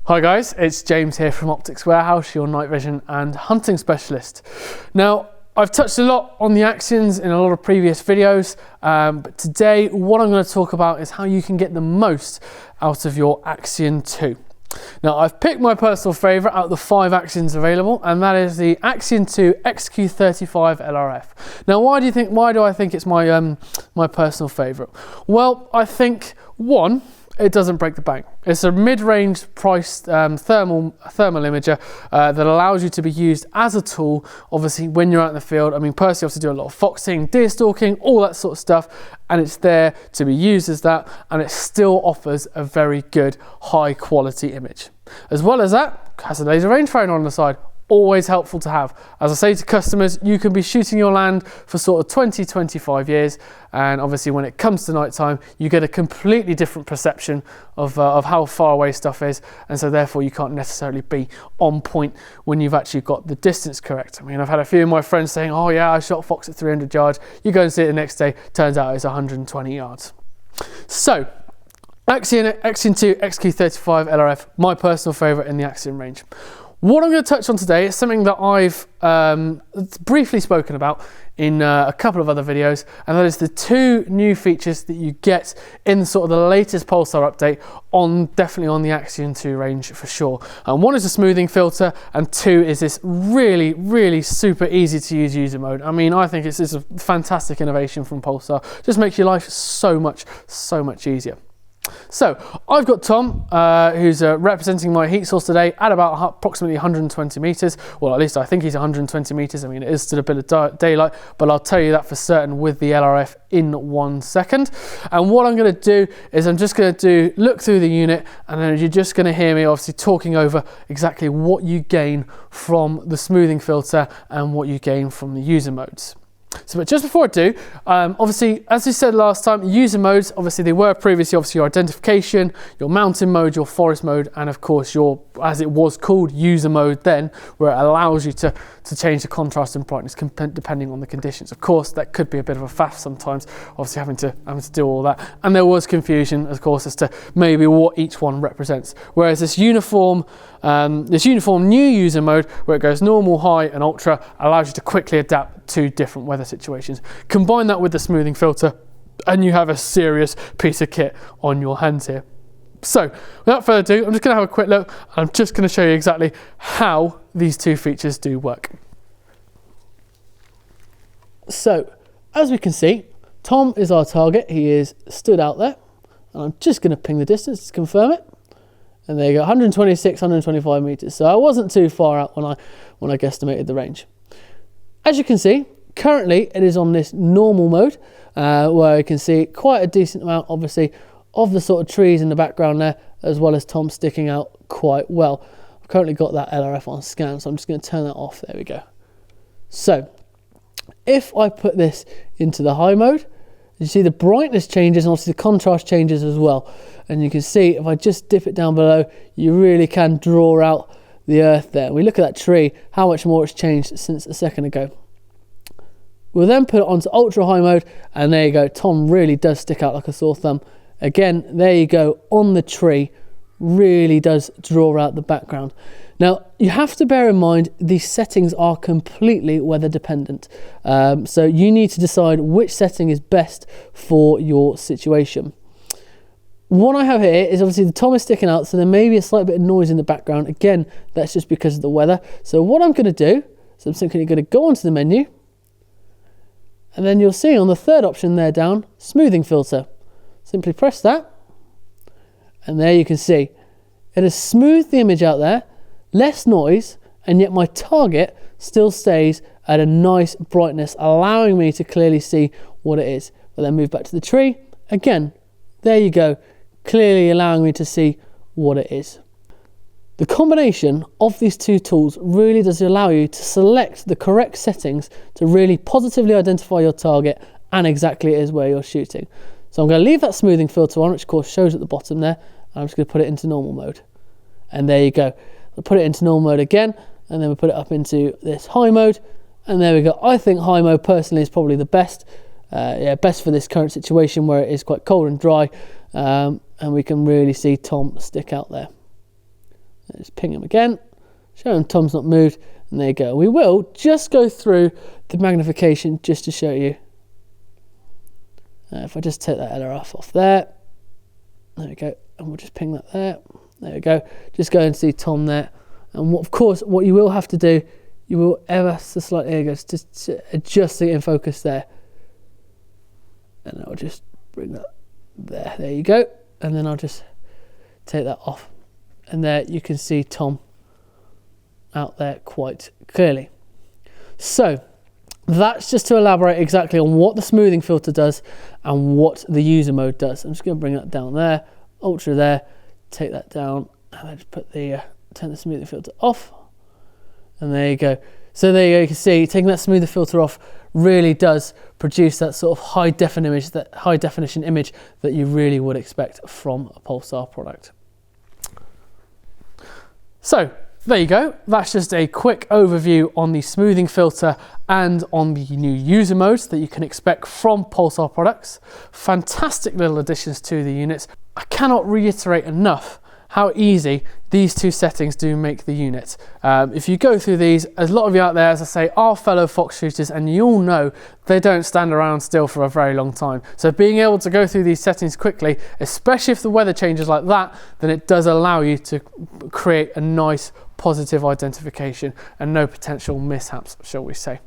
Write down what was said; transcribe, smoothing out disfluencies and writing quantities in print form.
Hi guys, it's James here from Optics Warehouse, your night vision and hunting specialist. Now, I've touched a lot on the Axions in a lot of previous videos, but today what I'm going to talk about is how you can get the most out of your Axion 2. Now, I've picked my personal favourite out of the 5 Axions available, and that is the Axion 2 XQ35 LRF. Now, why do I think it's my my personal favourite? Well, I think one, it doesn't break the bank. It's a mid-range priced thermal imager that allows you to be used as a tool, obviously, when you're out in the field. I mean, personally, I obviously do a lot of foxing, deer stalking, all that sort of stuff, and it's there to be used as that, and it still offers a very good, high-quality image. As well as that, it has a laser rangefinder on the side. Always helpful to have. As I say to customers, you can be shooting your land for sort of 20-25 years, and obviously when it comes to night time, you get a completely different perception of how far away stuff is, and so therefore you can't necessarily be on point when you've actually got the distance correct. I mean, I've had a few of my friends saying, oh yeah, I shot fox at 300 yards. You go and see it the next day, turns out it's 120 yards. So, Axion 2 XQ35 LRF, my personal favourite in the Axion range. What I'm going to touch on today is something that I've briefly spoken about in a couple of other videos, and that is the 2 new features that you get in sort of the latest Pulsar update definitely on the Axion 2 range for sure. And one is a smoothing filter, and 2 is this really super easy to use user mode. I mean, I think it's a fantastic innovation from Pulsar. Just makes your life so much easier. So I've got Tom, who's representing my heat source today at about approximately 120 meters. Well, at least I think he's 120 meters. I mean, it is still a bit of daylight, but I'll tell you that for certain with the LRF in 1 second. And what I'm going to do is I'm just going to look through the unit, and then you're just going to hear me obviously talking over exactly what you gain from the smoothing filter and what you gain from the user modes. So, but just before I do, obviously, as we said last time, user modes, obviously they were previously obviously your identification, your mountain mode, your forest mode, and of course your, as it was called, user mode then, where it allows you to change the contrast and brightness depending on the conditions. Of course, that could be a bit of a faff sometimes, obviously having to do all that. And there was confusion, of course, as to maybe what each one represents. Whereas this uniform new user mode, where it goes normal, high, and ultra, allows you to quickly adapt to different weather situations. Combine that with the smoothing filter, and you have a serious piece of kit on your hands here. So, without further ado, I'm just going to have a quick look, and I'm just going to show you exactly how these 2 features do work. So, as we can see, Tom is our target. He is stood out there, and I'm just going to ping the distance to confirm it. And there you go, 126, 125 meters. So I wasn't too far out when I guesstimated the range. As you can see, currently it is on this normal mode, where you can see quite a decent amount, obviously, of the sort of trees in the background there, as well as Tom sticking out quite well. I've currently got that LRF on scan, so I'm just going to turn that off. There we go. So, if I put this into the high mode, you see the brightness changes, and obviously the contrast changes as well. And you can see if I just dip it down below, you really can draw out the earth there. We look at that tree, how much more it's changed since a second ago. We'll then put it onto ultra high mode, and there you go. Tom really does stick out like a sore thumb. Again, there you go, on the tree, really does draw out the background. Now, you have to bear in mind these settings are completely weather dependent. So you need to decide which setting is best for your situation. What I have here is obviously the Tom is sticking out, so there may be a slight bit of noise in the background. Again, that's just because of the weather. So what I'm going to do is I'm simply going to go onto the menu, and then you'll see on the 3rd option there down, smoothing filter. Simply press that, and there you can see it has smoothed the image out there, less noise, and yet my target still stays at a nice brightness, allowing me to clearly see what it is. We'll then move back to the tree. Again, there you go, clearly allowing me to see what it is. The combination of these 2 tools really does allow you to select the correct settings to really positively identify your target and exactly it is where you're shooting. So I'm going to leave that smoothing filter on, which of course shows at the bottom there. I'm just going to put it into normal mode. And there you go. We'll put it into normal mode again, and then we'll put it up into this high mode. And there we go. I think high mode personally is probably the best. Best for this current situation where it is quite cold and dry. And we can really see Tom stick out there. just ping him again, show him Tom's not moved, and there you go. We will just go through the magnification just to show you. If I just take that LRF off there we go, and we'll just ping that there. There we go. Just go and see Tom there. And of course, what you will have to do, you will ever so slightly, there you go, just adjust it in focus there. And I'll just bring that there. There you go. And then I'll just take that off. And there you can see Tom out there quite clearly. So that's just to elaborate exactly on what the smoothing filter does and what the user mode does. I'm just going to bring that down there, ultra there, take that down, and then just put the turn the smoothing filter off. And there you go. So there you go, you can see taking that smoother filter off really does produce that sort of high definition image that you really would expect from a Pulsar product. So there you go. That's just a quick overview on the smoothing filter and on the new user modes that you can expect from Pulsar products. Fantastic little additions to the units. I cannot reiterate enough how easy these two settings do make the unit. If you go through these, a lot of you out there, as I say, are fellow fox shooters, and you all know they don't stand around still for a very long time. So being able to go through these settings quickly, especially if the weather changes like that, then it does allow you to create a nice positive identification and no potential mishaps, shall we say.